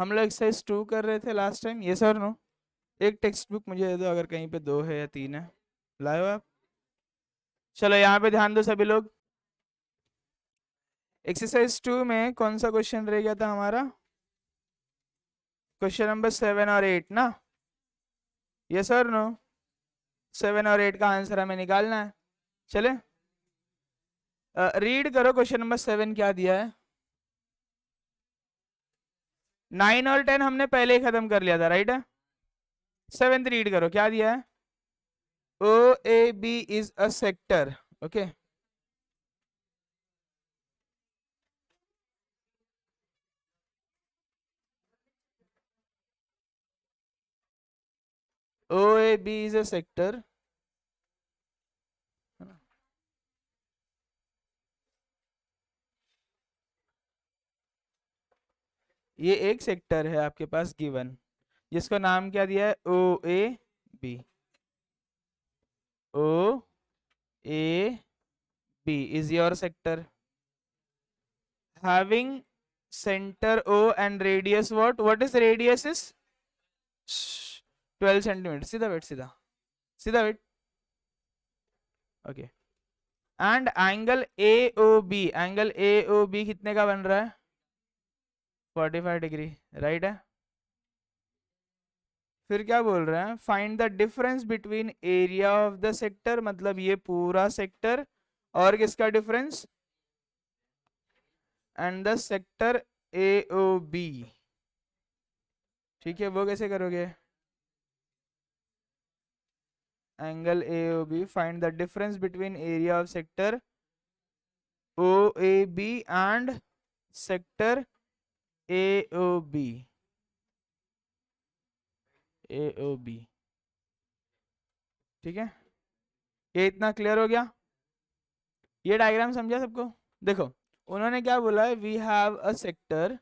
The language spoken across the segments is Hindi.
हम लोग एक्सरसाइज 2 कर रहे थे लास्ट टाइम, ये सर नो। एक टेक्स्ट बुक मुझे दे दो, अगर कहीं पे 2 है या 3 है। लाए हो आप? चलो यहाँ पे ध्यान दो सभी लोग। एक्सरसाइज 2 में कौन सा क्वेश्चन रह गया था हमारा? क्वेश्चन नंबर 7 और 8 ना? ये सर नो। 7 और 8 का आंसर हमें निकालना है। चले रीड करो क्वेश्चन नंबर 7 क्या दिया है। 9 और 10 हमने पहले ही खत्म कर लिया था, राइट है? 7th रीड करो, क्या दिया है? O A B is a sector, okay. O A B is a sector, ये एक सेक्टर है आपके पास गिवन, जिसका नाम क्या दिया है? O A B. O A B is your sector having center O and radius what is radius is 12 centimeter। सीधा बैठ, सीधा सीधा बैठ, okay. And angle A O B, angle A O B कितने का बन रहा है? 45 डिग्री, राइट है? फिर क्या बोल रहे हैं? Find the difference between area of the sector, मतलब ये पूरा सेक्टर, और किसका difference? And the sector A O B. ठीक है, वो कैसे करोगे? Angle A O B, find the difference between area of sector O A B and sector A O B, A O B. ठीक है, ये इतना क्लियर हो गया? ये डायग्राम समझा सबको? देखो, उन्होंने क्या बोला है? We have a sector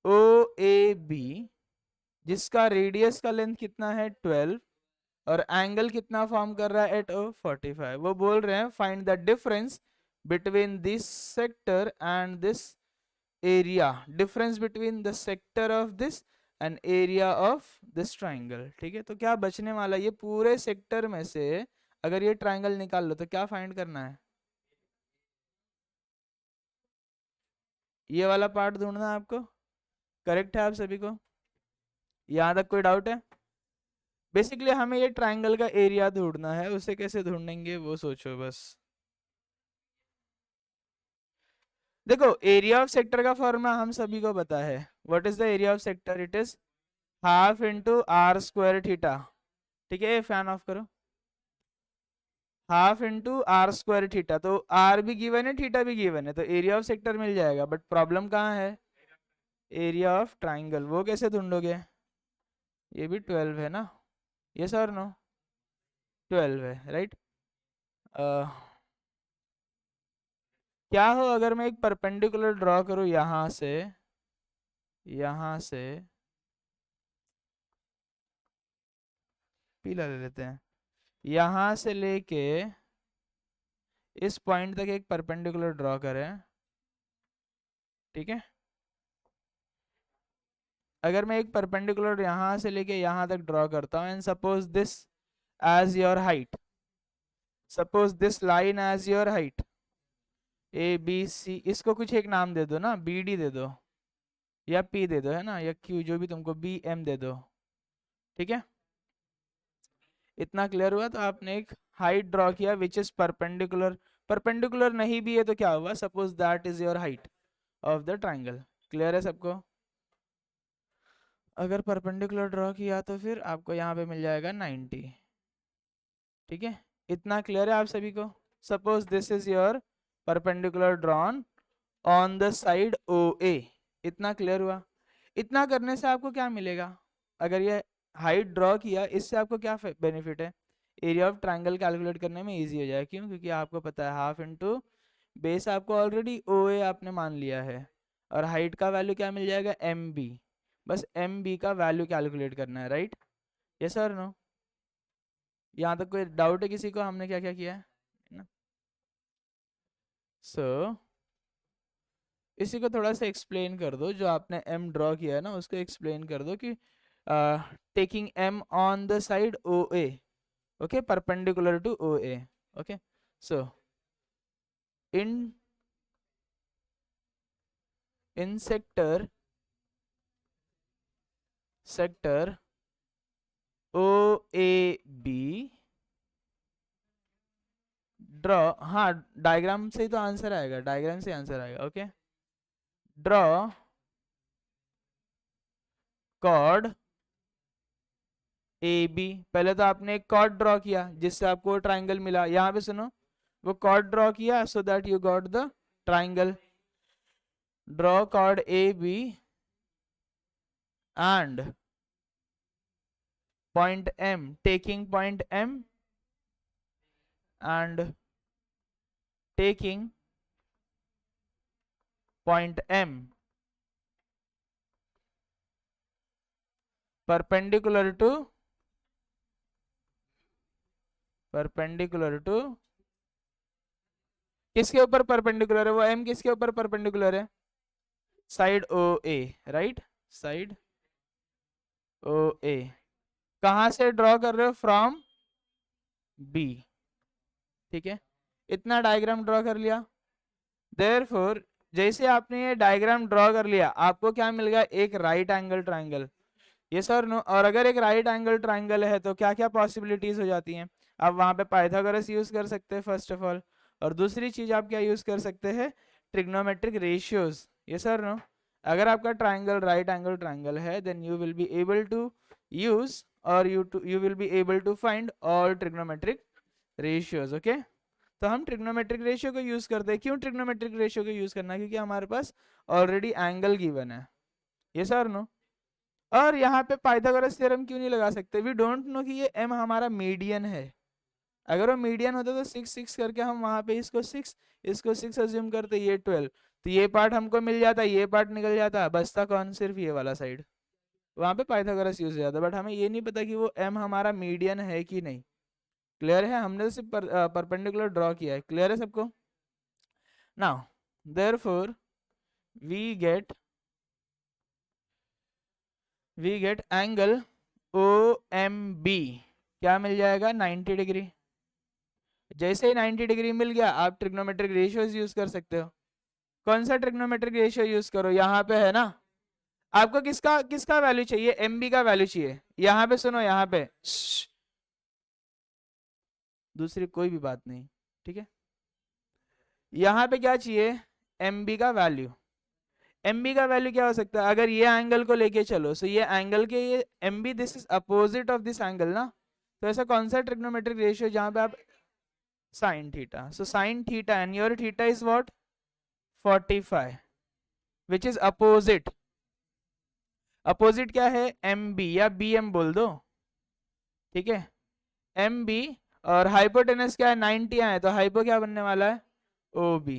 O A B जिसका रेडियस का लेंथ कितना है? 12, और एंगल कितना फॉर्म कर रहा है एट ओ 45। वो बोल रहे हैं find the difference between this sector and this area, difference between the sector of this and area of this triangle. ठीक है, तो क्या बचने वाला? ये पूरे सेक्टर में से अगर ये ट्राइंगल निकाल लो तो क्या फाइंड करना है? ये वाला पार्ट ढूंढना है आपको। करेक्ट है आप सभी को? यहाँ तक कोई डाउट है? बेसिकली हमें ये ट्राइंगल का एरिया ढूंढना है, उसे कैसे ढूंढेंगे वो सोचो बस। देखो, एरिया ऑफ सेक्टर का फॉर्मूला हम सभी को पता है। What is the area of sector? It is half into are square theta. ठीक है, फैन ऑफ करो। Half into are square theta, तो आर भी गिवन है, थीटा भी गिवन है, तो एरिया ऑफ सेक्टर मिल जाएगा। बट प्रॉब्लम कहाँ है? एरिया ऑफ ट्राइंगल, वो कैसे ढूंढोगे? ये भी 12 है ना? यस और नो? 12 है, राइट? क्या हो अगर मैं एक परपेंडिकुलर ड्रॉ करूं यहां से, यहां से पीला ले लेते हैं, यहां से लेके इस पॉइंट तक एक परपेंडिकुलर ड्रॉ करें। ठीक है, अगर मैं एक परपेंडिकुलर यहां से लेके यहां तक ड्रॉ करता हूं, and suppose this as your height, suppose this line as your height, A B C, इसको कुछ एक नाम दे दो ना, बी डी दे दो, या पी दे दो, है ना, या क्यू, जो भी तुमको, बी एम दे दो। ठीक है, इतना क्लियर हुआ? तो आपने एक हाइट ड्रॉ किया विच इज परपेंडिकुलर। परपेंडिकुलर नहीं भी है तो क्या हुआ? Suppose that is your height of the triangle. Clear है सबको? अगर परपेंडिकुलर ड्रॉ किया तो फिर आपको यहाँ पे मिल जाएगा 90। ठीक है, इतना क्लियर है आप सभी को? Suppose this is your perpendicular drawn on the side O A. इतना क्लियर हुआ? इतना करने से आपको क्या मिलेगा? अगर ये हाइट ड्रॉ किया, इससे आपको क्या बेनिफिट है? एरिया ऑफ ट्राइंगल कैलकुलेट करने में इजी हो जाए। क्यों? क्योंकि आपको पता है हाफ इंटू बेस, आपको ऑलरेडी ओ ए आपने मान लिया है, और हाइट का वैल्यू क्या मिल जाएगा? M B. बस एम बी का वैल्यू कैलकुलेट करना है, राइट? यस और नो? यहाँ तक कोई डाउट है किसी को? हमने क्या क्या किया है ना? सो इसी को थोड़ा सा एक्सप्लेन कर दो, जो आपने m ड्रॉ किया है ना उसको एक्सप्लेन कर दो कि taking m on the side OA, okay, perpendicular to OA, okay, so in sector OAB draw, हाँ डायग्राम से ही तो आंसर आएगा, डायग्राम से आंसर आएगा, ओके, ड्रॉ कॉर्ड AB। पहले तो आपने एक कॉर्ड ड्रॉ किया जिससे आपको ट्राइंगल मिला, यहाँ पे सुनो, वो कॉर्ड ड्रॉ किया so that you got the triangle. Draw chord AB and point M, taking point M and taking point M perpendicular to किसके ऊपर परपेंडिकुलर है, वो M किसके ऊपर परपेंडिकुलर है, side OA, right, side OA। कहां से ड्रॉ कर रहे हो, फ्रॉम B, ठीक है, इतना डायग्राम ड्रॉ कर लिया। देयरफॉर जैसे आपने ये डायग्राम ड्रॉ कर लिया आपको क्या मिल गया, एक राइट एंगल ट्राइंगल, ये सर नो। और अगर एक राइट एंगल ट्राइंगल है तो क्या क्या पॉसिबिलिटीज हो जाती हैं, आप वहां पे पाइथागोरस यूज कर सकते हैं फर्स्ट ऑफ ऑल, और दूसरी चीज आप क्या यूज कर सकते हैं, ट्रिग्नोमेट्रिक रेशियोज, ये सर नो। अगर आपका ट्राइंगल राइट एंगल ट्राइंगल है then you will be able to use or you will be able to find all trigonometric ratios, okay. तो हम ट्रिग्नोमेट्रिक रेशियो को यूज करते हैं, क्यों ट्रिग्नोमेट्रिक रेशियो को यूज करना है, क्योंकि हमारे पास ऑलरेडी एंगल गिवन है, ये सर नो। और यहाँ पे पाइथागोरस थ्योरम क्यों नहीं लगा सकते, वी डोंट नो कि ये m हमारा मीडियन है, अगर वो मीडियन होता तो 6 6 करके हम वहां पे इसको 6 अज्यूम करते, ये 12, तो ये पार्ट हमको मिल जाता, ये पार्ट निकल जाता, बचता कौन, सिर्फ ये वाला साइड, वहां पे पाइथागोरस यूज हो जाता। बट हमें ये नहीं पता कि वो m हमारा मीडियन है कि नहीं, क्लियर है, हमने तो सिर्फ परपेंडिकुलर ड्रॉ किया है, क्लियर है सबको। Now therefore we get angle OMB, क्या मिल जाएगा, 90 डिग्री। जैसे ही 90 डिग्री मिल गया आप ट्रिग्नोमेट्रिक रेशियोज यूज कर सकते हो। कौन सा ट्रिग्नोमेट्रिक रेशियो यूज करो, यहाँ पे है ना, आपको किसका किसका वैल्यू चाहिए, MB का वैल्यू चाहिए, यहाँ पे सुनो, यहाँ पे दूसरी कोई भी बात नहीं, ठीक है, यहाँ पे क्या चाहिए, MB का वैल्यू। MB का वैल्यू क्या हो सकता है, अगर ये एंगल को लेके चलो, सो ये एंगल के ये MB this is opposite of this angle ना, तो ऐसा कौन सा ट्रिग्नोमेट्रिक रेशियो जहां पे आप sine theta, so sine theta and your theta is what 45 which is opposite, opposite क्या है MB या BM बोल दो, ठीक है, MB, और हाइपोटेनस क्या है 90 आए, तो हाइपो क्या बनने वाला है OB।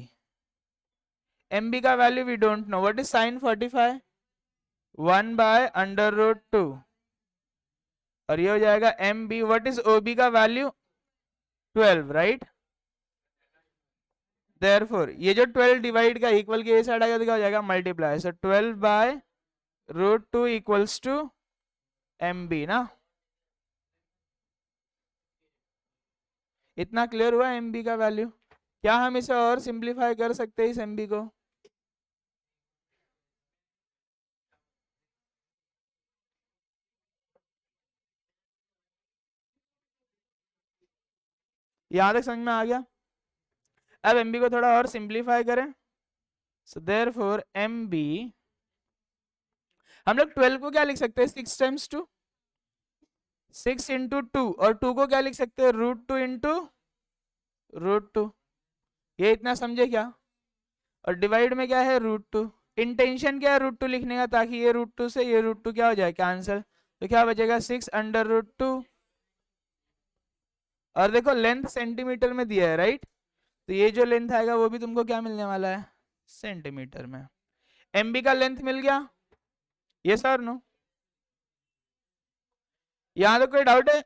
MB का value we don't know, what is sine 45, 1/√2, और ये हो जाएगा MB, व्हाट इज OB का वैल्यू 12, राइट। देयरफॉर ये जो 12 डिवाइड का इक्वल के साइड आएगा तो क्या हो जाएगा, multiply, so 12/√2 equals to MB ना, इतना क्लियर हुआ MB का वैल्यू। क्या हम इसे और सिंप्लीफाई कर सकते हैं इस MB को, यहां तक समझ में आ गया। अब MB को थोड़ा और सिंप्लीफाई करें, सो देयरफॉर MB, हम लोग 12 को क्या लिख सकते हैं, 6 टाइम्स 2, 6 इंटू 2, और 2 को क्या लिख सकते हैं, √2 इंटू √2, ये इतना समझे क्या, और डिवाइड में क्या है √2, इंटेंशन क्या है √2 लिखने का, ताकि ये √2 से ये √2 क्या हो जाए, कैंसिल, तो क्या बचेगा 6/√2, और देखो लेंथ सेंटीमीटर में दिया है, राइट, तो ये जो लेंथ आएगा वो भी तुमको क्या मिलने वाला है, सेंटीमीटर में। MB का लेंथ मिल गया, ये सर नो, यहां तक कोई डाउट है,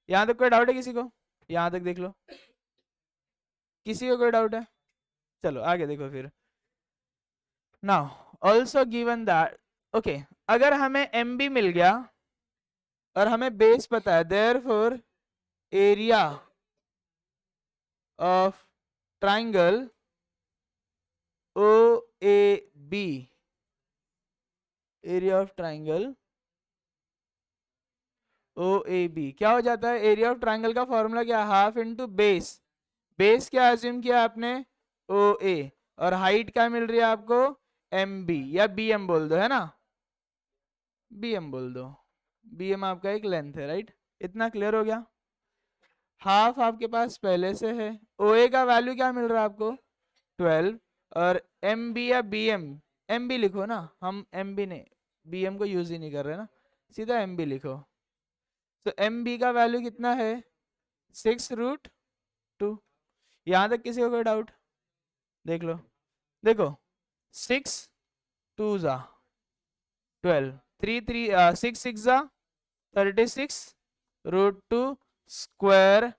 यहां तक कोई डाउट है किसी को, यहां तक देख लो, किसी को कोई डाउट है, चलो आगे देखो फिर। Now also given that okay, अगर हमें एम बी मिल गया और हमें बेस पता है, therefore area of triangle O A B, area of triangle O A B क्या हो जाता है? एरिया ऑफ ट्राइंगल का फॉर्मूला क्या? Half into base. बेस क्या अज्यूम किया आपने? ओ ए। और हाइट क्या मिल रही है आपको? एम बी, या बी एम बोल दो, है ना, बी एम बोल दो। बी एम आपका एक लेंथ है, राइट? इतना क्लियर हो गया? हाफ आपके पास पहले से है। ओ ए का वैल्यू क्या मिल रहा है आपको? 12। और एम बी या बी एम, एम बी लिखो ना, हम एम बी नहीं, बी एम को यूज ही नहीं कर रहे ना, सीधा एम बी लिखो। तो एम बी का वैल्यू कितना है? 6√2। यहां तक किसी को कोई डाउट? देख लो, देखो, 6 2 ज़ा 12, 6 6 ज़ा 36 √2 स्क्वायर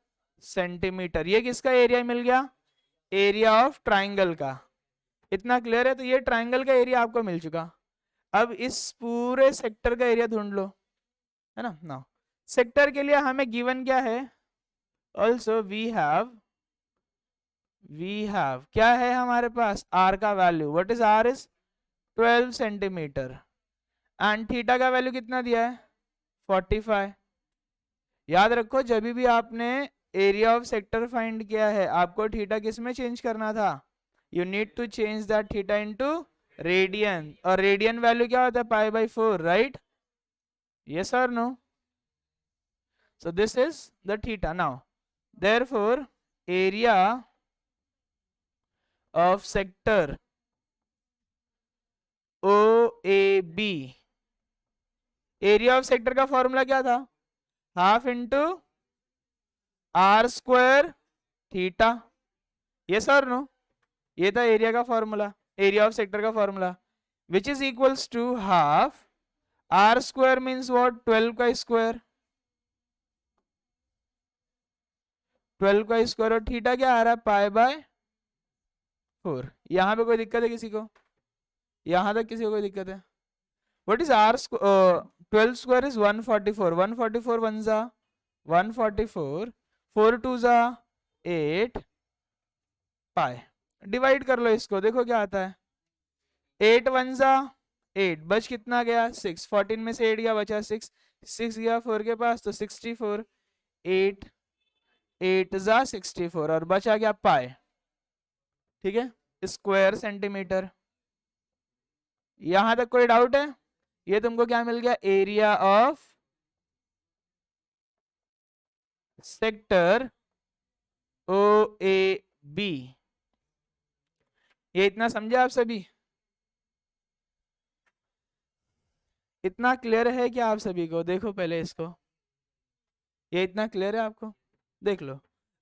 सेंटीमीटर। ये किसका एरिया मिल गया? एरिया ऑफ ट्राइंगल का। इतना क्लियर है? तो ये ट्राइंगल का एरिया आपको मिल चुका। अब इस पूरे सेक्टर का एरिया ढूंढ लो, है ना। नाउ सेक्टर के लिए हमें गिवन क्या है? ऑल्सो वी हैव क्या है हमारे पास? आर का value, what is R? Is 12 centimetre. And theta का वैल्यू कितना दिया है? 45। याद रखो, जब भी आपने एरिया ऑफ सेक्टर फाइंड किया है, आपको थीटा किस में चेंज करना था? You need to change that theta into radian. और रेडियन वैल्यू क्या होता है? Pi, right? यस और no? So this is the theta. Now therefore area of sector OAB, area of sector का फॉर्मूला क्या था? Half into are square theta. ये सर नो, ये था एरिया का फॉर्मूला, एरिया ऑफ सेक्टर का formula, which is equals to half r square means what? 12 का स्क्वायर, 12 का स्क्वायर, और थीटा क्या आ रहा है? पाई/4। यहां पे कोई दिक्कत है किसी को? यहां तक किसी को कोई दिक्कत है? What is r square? 12 square is 144. 144 1 जा 144, 4 2 जा 8 पाई। डिवाइड कर लो इसको, देखो क्या आता है। 8 1 जा 8, बच कितना गया? 6। 14 में से 8 गया, बचा 6। 6 गया 4 के पास, तो 64। 8 8 जा 64 और बचा गया पाई, ठीक है, स्क्वायर सेंटीमीटर। यहां तक कोई डाउट है? ये तुमको क्या मिल गया? Area of sector O A B. ये इतना समझे आप सभी? इतना क्लियर है क्या आप सभी को? देखो पहले इसको, ये इतना क्लियर है आपको? देख लो,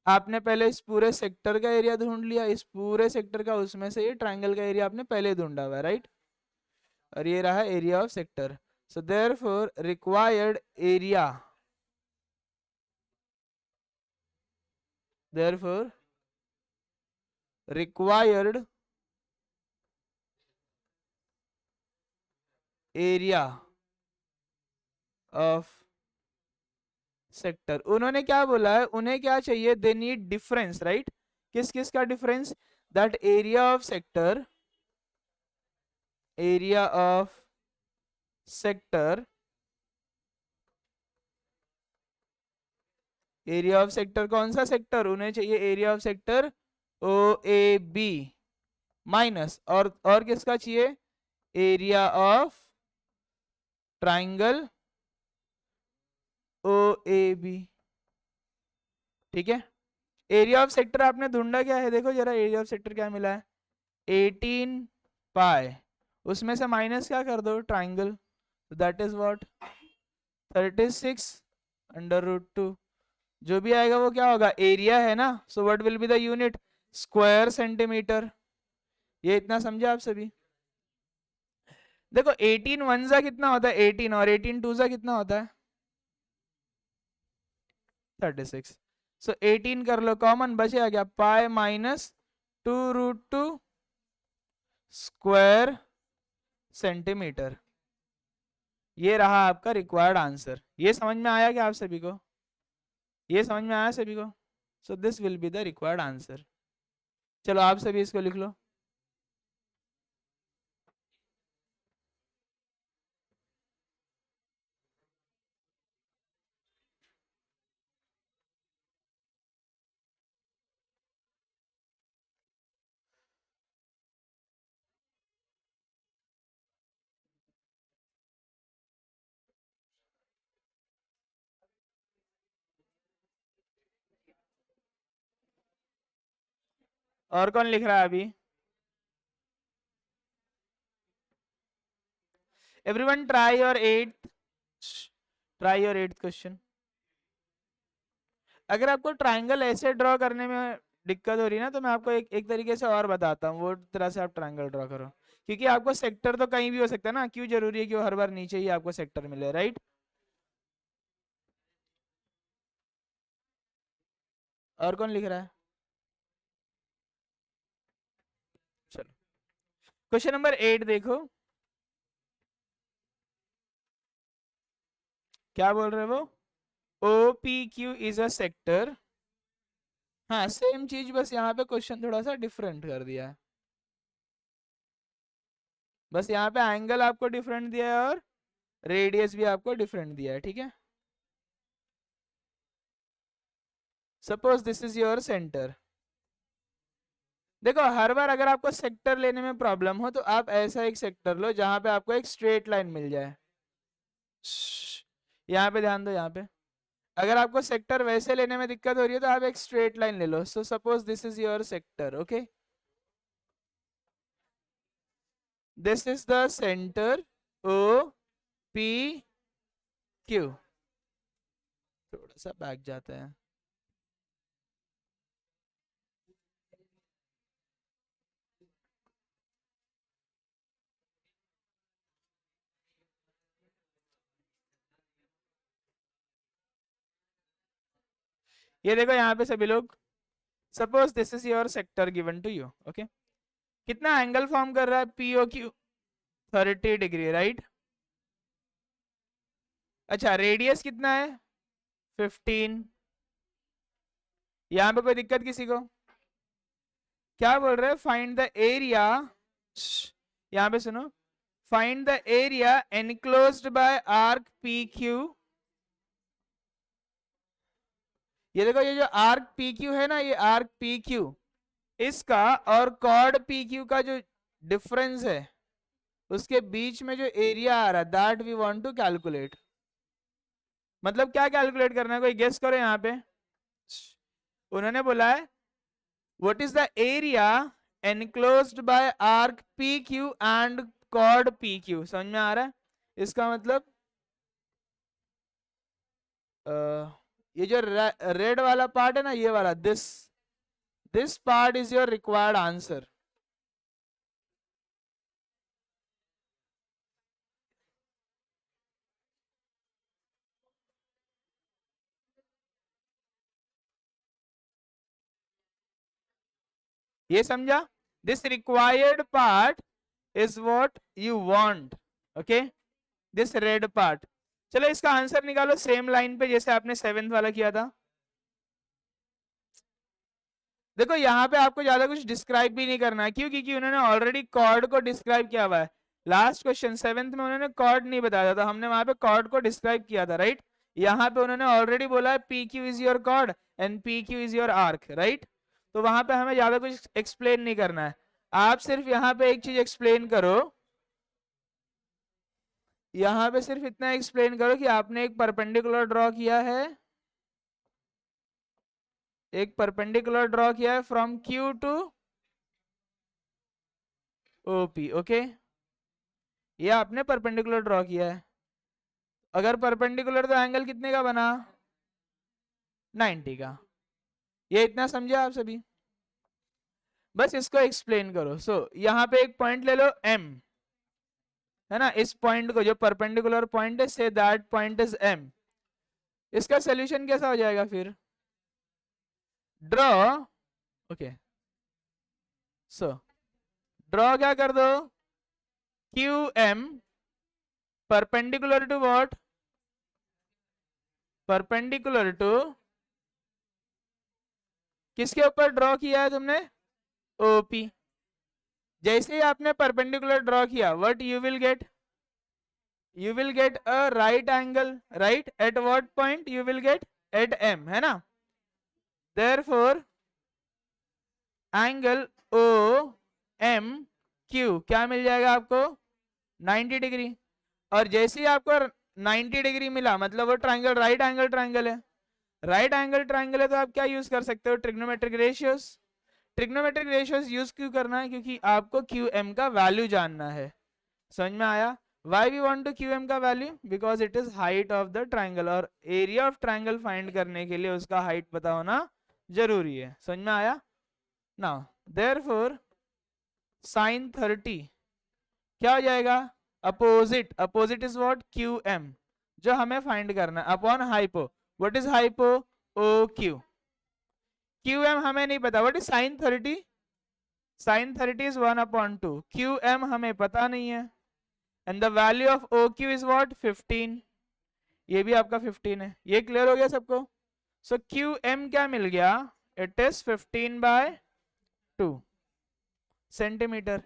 आपने पहले इस पूरे सेक्टर का एरिया ढूंढ लिया, इस पूरे सेक्टर का, उसमें से ये ट्राइंगल का एरिया आपने पहले ढूंढा हुआ है, राइट? और ये रहा area of sector. So therefore required area, therefore required area of sector. उन्होंने क्या बोला है? उन्हें क्या चाहिए? They need difference, right? किस किस का difference? That area of sector, area of sector, area of sector कौन सा सेक्टर? उन्हें चाहिए area of sector O A B minus, और किसका चाहिए? Area of triangle O A B, ठीक है। एरिया ऑफ सेक्टर आपने ढूंढा क्या है? देखो जरा, एरिया ऑफ सेक्टर क्या मिला है? 18 पाई, उसमें से माइनस क्या कर दो? Triangle, that is what? 36√2। जो भी आएगा वो क्या होगा? एरिया है ना, so what will be the unit? Square centimetre. ये इतना समझे आप सभी? देखो 18 1 जा कितना होता है? 18, और 18 2 जा कितना होता है? 36। सो 18 कर लो कॉमन, बचेगा क्या? पाई -2√2 स्क्वायर सेंटीमीटर। ये रहा आपका रिक्वायर्ड आंसर। ये समझ में आया क्या आप सभी को? ये समझ में आया सभी को? So this will be the required answer. चलो आप सभी इसको लिख लो। और कौन लिख रहा है अभी? Everyone try your 8th, try your 8th question. अगर आपको ट्राइंगल ऐसे ड्रॉ करने में दिक्कत हो रही है ना, तो मैं आपको एक तरीके से और बताता हूँ, वो तरह से आप ट्राइंगल ड्रॉ करो। क्योंकि आपको सेक्टर तो कहीं भी हो सकता है ना, क्यों जरूरी है कि वो हर बार नीचे ही आपको सेक्टर मिले, राइट? और कौन लिख रहा है? चलो क्वेश्चन नंबर 8 देखो, क्या बोल रहे हैं वो? O P Q is a sector. हाँ सेम चीज, बस यहाँ पे क्वेश्चन थोड़ा सा डिफरेंट कर दिया है। बस यहाँ पे एंगल आपको डिफरेंट दिया है और रेडियस भी आपको डिफरेंट दिया है, ठीक है? Suppose this is your centre. देखो हर बार अगर आपको सेक्टर लेने में प्रॉब्लम हो, तो आप ऐसा एक सेक्टर लो जहां पे आपको एक स्ट्रेट लाइन मिल जाए। यहाँ पे ध्यान दो, यहाँ पे अगर आपको सेक्टर वैसे लेने में दिक्कत हो रही है, तो आप एक स्ट्रेट लाइन ले लो। So suppose this is your sector, okay? This is the centre O P Q. थोड़ा सा बैक जाते हैं। ये देखो यहाँ पे सभी लोग, suppose this is your sector given to you, okay? कितना एंगल फॉर्म कर रहा है पीओ क्यू? 30 degree, right? अच्छा रेडियस कितना है? 15। यहाँ पे कोई दिक्कत किसी को? क्या बोल रहे हैं? फाइंड द एरिया, यहाँ पे सुनो, find the area enclosed bye arc P Q. ये देखो, ये जो आर्क पी क्यू है ना, ये आर्क पी क्यू, इसका और कॉर्ड पी क्यू का जो डिफरेंस है, उसके बीच में जो एरिया आ रहा है, that we want to calculate. मतलब क्या कैलकुलेट करना है, कोई गेस करो यहाँ पे? उन्होंने बोला है what is the area enclosed bye arc P Q and chord P Q. समझ में आ रहा है? इसका मतलब ये जो रेड वाला पार्ट है ना, ये वाला, this part is your required answer. ये समझा? This required part is what you want, okay? This red part. चलो इसका आंसर निकालो सेम लाइन पे जैसे आपने 7th वाला किया था। देखो यहाँ पे आपको ज्यादा कुछ डिस्क्राइब भी नहीं करना है, क्यों? क्योंकि उन्होंने ऑलरेडी कॉर्ड को डिस्क्राइब किया हुआ है। लास्ट क्वेश्चन 7th में उन्होंने कॉर्ड नहीं बताया था, हमने वहां पे कॉर्ड को डिस्क्राइब किया था, राइट? यहाँ पे उन्होंने ऑलरेडी बोला है P Q is your chord and P Q is your arc, right? तो वहां पे हमें ज्यादा कुछ एक्सप्लेन नहीं करना है। आप सिर्फ यहाँ पे एक चीज एक्सप्लेन करो, यहाँ पे सिर्फ इतना एक्सप्लेन करो कि आपने एक परपेंडिकुलर ड्रॉ किया है, एक परपेंडिकुलर ड्रॉ किया है from Q to O P, okay? ये आपने परपेंडिकुलर ड्रॉ किया है। अगर परपेंडिकुलर तो एंगल कितने का बना? 90 का। ये इतना समझे आप सभी? बस इसको एक्सप्लेन करो। यहाँ पे एक पॉइंट ले लो M, है ना? इस पॉइंट को, जो परपेंडिकुलर पॉइंट है, say that point is M। इसका सोल्यूशन कैसा हो जाएगा फिर? Draw, okay? सो ड्रॉ क्या कर दो? Q M perpendicular to what, perpendicular to किसके ऊपर ड्रॉ किया है तुमने, ओपी। जैसे ही आपने परपेंडिकुलर ड्रॉ किया, what you will gate, you will get a right angle, right? At what point you will get, at M, है ना? Therefore angle O M Q क्या मिल जाएगा आपको, 90 डिग्री। और जैसे ही आपको 90 डिग्री मिला, मतलब वो ट्राइंगल राइट एंगल ट्राइंगल है, राइट एंगल ट्राइंगल है, तो आप क्या यूज कर सकते हो, trigonometric ratios. Trigonometric ratios use क्यों करना है, क्योंकि आपको क्यू एम का वैल्यू जानना है। समझ में आया? Why we want to QM का value, because it is height of the triangle, और एरिया ऑफ ट्राइंगल फाइंड करने के लिए उसका हाइट पता होना जरूरी है। समझ में आया? नाउ therefore sin 30 क्या हो जाएगा, opposite, opposite is what, QM, जो हमें फाइंड करना है, upon hypo. What is hypo, OQ। QM हमें नहीं पता, what is sin 30, sin 30 is 1/2, QM हमें पता नहीं है, and the value of OQ is what, 15। ये भी आपका 15 है। ये क्लियर हो गया सबको? सो QM क्या मिल गया, इट इज 15/2 सेंटीमीटर।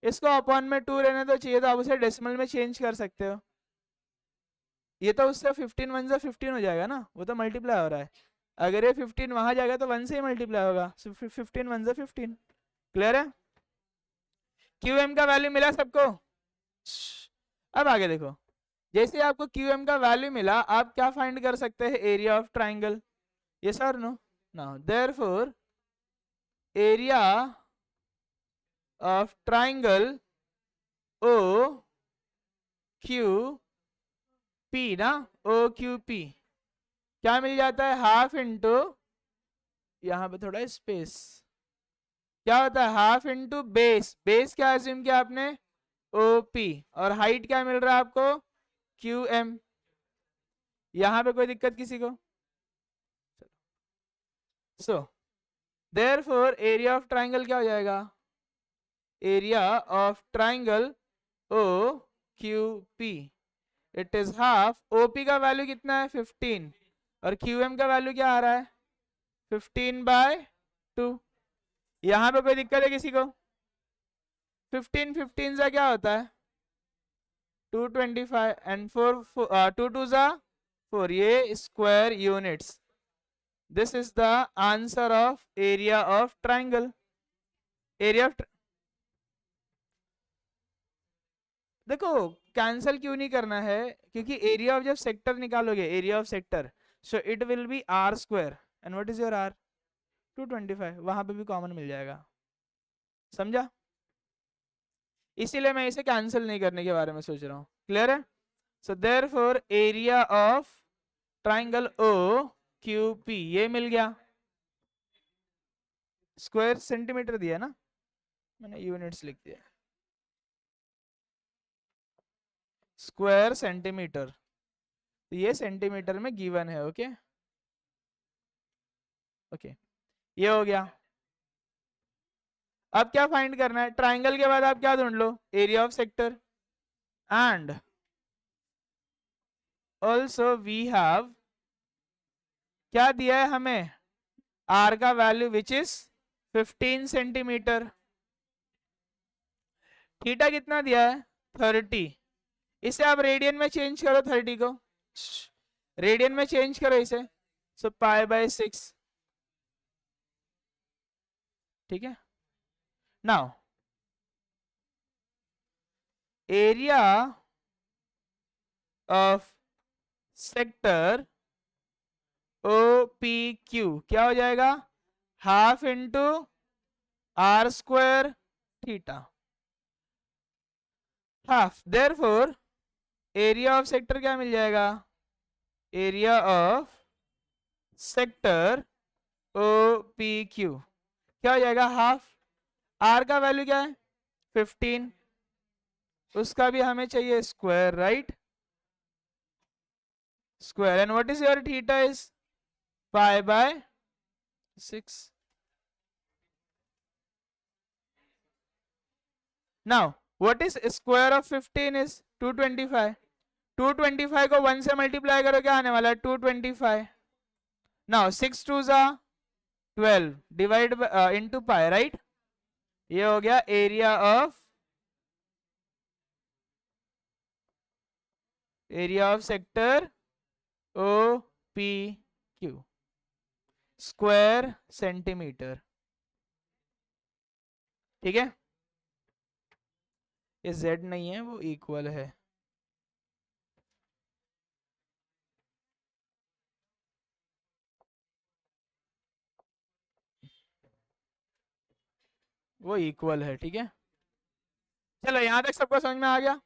इसको अपॉन में 2 रहने तो चाहिए, तो आप उसे डेसिमल में चेंज कर सकते हो। ये तो उससे 15 1 से 15 हो जाएगा ना, वो तो मल्टीप्लाई हो रहा है। अगर ये 15 वहां जाएगा तो 1 से ही मल्टीप्लाई होगा, सो 15 1 से 15। क्लियर है? QM का वैल्यू मिला सबको? अब आगे देखो, जैसे आपको QM का वैल्यू मिला, आप क्या फाइंड कर सकते हैं, एरिया ऑफ ट्राइंगल। यस और no? Now therefore area of triangle OQP ना, OQP क्या मिल जाता है, हाफ इंटू, यहां पे थोड़ा स्पेस, क्या होता है, हाफ इंटू बेस। बेस क्या अज्यूम किया आपने, OP, और हाइट क्या मिल रहा है आपको, QM। यहां पे कोई दिक्कत किसी को? So therefore area of triangle क्या हो जाएगा, area of triangle OQP it is half, OP का वैल्यू कितना है, 15, और QM का वैल्यू क्या आ रहा है, 15/2। यहां पे कोई दिक्कत है किसी को? 15 15 से क्या होता है, 225, एंड 4 2 2 जा 4, ये square units. This is the answer of area of triangle. Area of, देखो कैंसल क्यों नहीं करना है, क्योंकि एरिया ऑफ जब सेक्टर निकालोगे, area of sector, so it will B R square, and what is your R, 225, वहां पे भी कॉमन मिल जाएगा। समझा? इसीलिए मैं इसे कैंसिल नहीं करने के बारे में सोच रहा हूँ। क्लियर है? So therefore area of triangle OQP ये मिल गया। स्क्वायर सेंटीमीटर दिया ना, मैंने यूनिट्स लिख दिया, स्क्वायर सेंटीमीटर, तो ये सेंटीमीटर में गिवन है। ओके ओके, ये हो गया। अब क्या फाइंड करना है, ट्राइंगल के बाद आप क्या ढूंढ लो, area of sector, and also we have क्या दिया है हमें, R का value which is 15 centimetre. Theta कितना दिया है, 30। इसे आप रेडियन में चेंज करो, 30 को रेडियन में चेंज करो इसे, सो π/6। ठीक है? Now area of sector OPQ क्या हो जाएगा, half into R square theta, half. Therefore area of sector क्या मिल जाएगा, एरिया ऑफ सेक्टर OPQ क्या हो जाएगा, हाफ। R का वैल्यू क्या है, 15, उसका भी हमें चाहिए square, right, square, and what is your theta is π/6। Now what is square of 15 is 225। 225 को 1 से मल्टीप्लाई करो, क्या आने वाला है 225। नाउ 6 2 जा 12 डिवाइड इनटू पाई, राइट। ये हो गया area of sector O P Q, square centimetre. ठीक है, ये z नहीं है, वो इक्वल है। वो इक्वल है, ठीक है। चलो यहां तक सबको समझ में आ गया।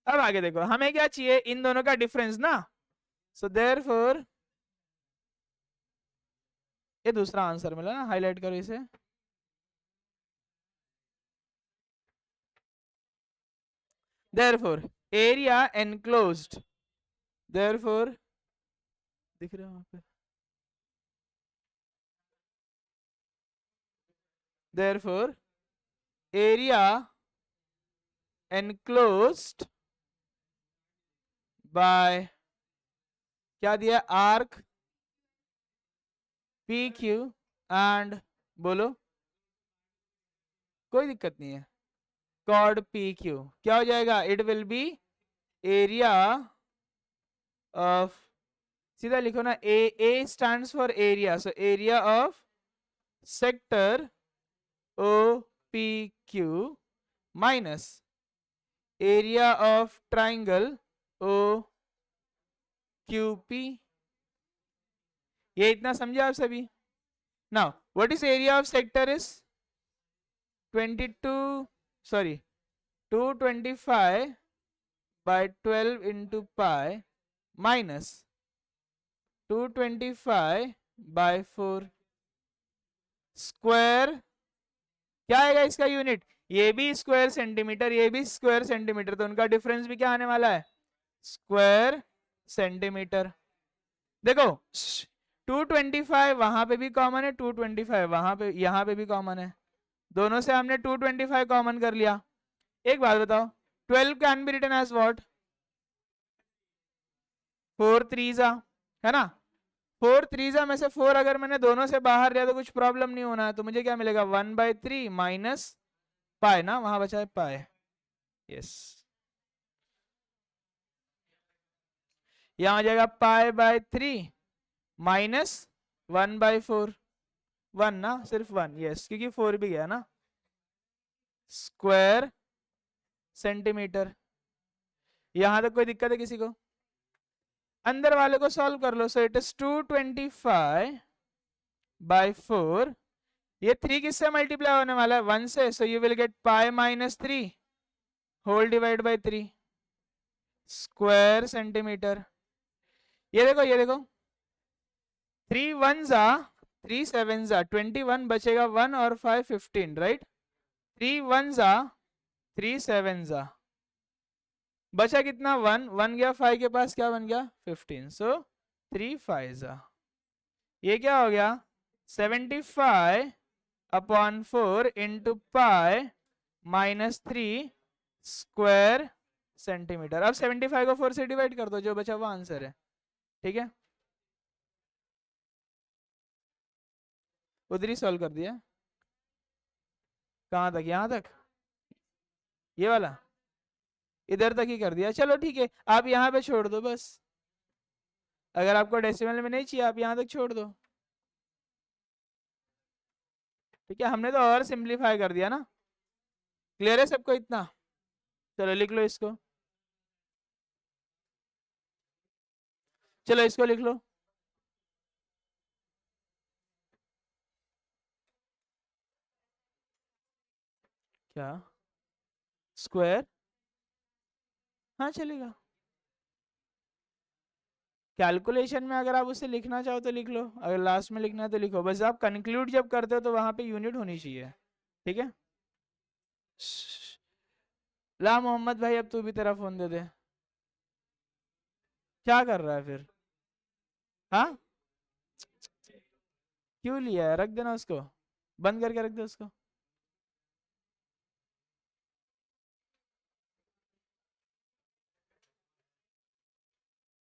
अब आगे देखो, हमें क्या चाहिए, इन दोनों का डिफरेंस ना। सो देयरफॉर ये दूसरा आंसर मिला ना, हाईलाइट करो इसे। देयरफॉर एरिया एनक्लोज्ड, देयरफॉर दिख रहा है वहां पे, देयरफॉर एरिया एनक्लोज्ड बाय, क्या दिया, आर्क पी क्यू एंड, बोलो, कोई दिक्कत नहीं है, कॉर्ड पी क्यू, क्या हो जाएगा, it will be area of, सीधा लिखो ना, A stands for area, so area of sector O P Q minus area of triangle O Q P. ये इतना समझे आप सभी। Now what is area of sector is 22, sorry 225 by 12 into pi minus 225 by 4 square, क्या आएगा इसका यूनिट, ये भी स्क्वायर सेंटीमीटर, ये भी स्क्वायर सेंटीमीटर, तो उनका डिफरेंस भी क्या आने वाला है, स्क्वायर सेंटीमीटर। देखो 225 वहां पे भी कॉमन है, 225 वहां पे, यहां पे भी कॉमन है, दोनों से हमने 225 कॉमन कर लिया। एक बात बताओ, 12 can be written as what, 4 3 है ना, 4 3 में से 4 अगर मैंने दोनों से बाहर लिया तो कुछ प्रॉब्लम नहीं होना है, तो मुझे क्या मिलेगा 1/3 माइनस पाई ना, वहां बचा है पाई, यस, यहां आ जाएगा पाई/3 माइनस 1/4, 1 ना, सिर्फ 1, यस, क्योंकि 4 भी गया ना, स्क्वायर सेंटीमीटर। यहां तक कोई दिक्कत है किसी को, अंदर वाले को सॉल्व कर लो, सो इट इज 225/4, ये 3 किससे मल्टीप्लाई होने वाला है, 1 से, सो यू विल गेट पाई-3 whole divide by 3 square centimetre. ये देखो, ये देखो, 3 1 3 7 21 बचेगा, 1 और 5 15, राइट, 3 1 3 7 बचा कितना, 1 1 गया, 5 के पास क्या बन गया 15, सो 3 5 ये क्या हो गया 75/4 इंटू पाई-3 स्क्वायर सेंटीमीटर। अब 75 को 4 से डिवाइड कर दो, जो बचा वो आंसर है, ठीक है, उधर ही सॉल्व कर दिया। कहाँ तक, यहाँ तक, ये वाला इधर तक ही कर दिया, चलो ठीक है, आप यहाँ पे छोड़ दो बस, अगर आपको डेसिमल में नहीं चाहिए आप यहाँ तक छोड़ दो, ठीक है, हमने तो और सिंप्लीफाई कर दिया ना, क्लियर है सबको इतना, चलो लिख लो इसको, चलो इसको लिख लो, क्या, स्क्वायर, हाँ चलेगा, कैलकुलेशन में अगर आप उसे लिखना चाहो तो लिख लो, अगर लास्ट में लिखना है तो लिखो, बस आप कंक्लूड जब करते हो तो वहां पे यूनिट होनी चाहिए, ठीक है। ला मोहम्मद भाई, अब तू भी तेरा फोन दे दे, क्या कर रहा है फिर, हाँ क्यों लिया है, रख देना उसको, बंद करके रख दे उसको।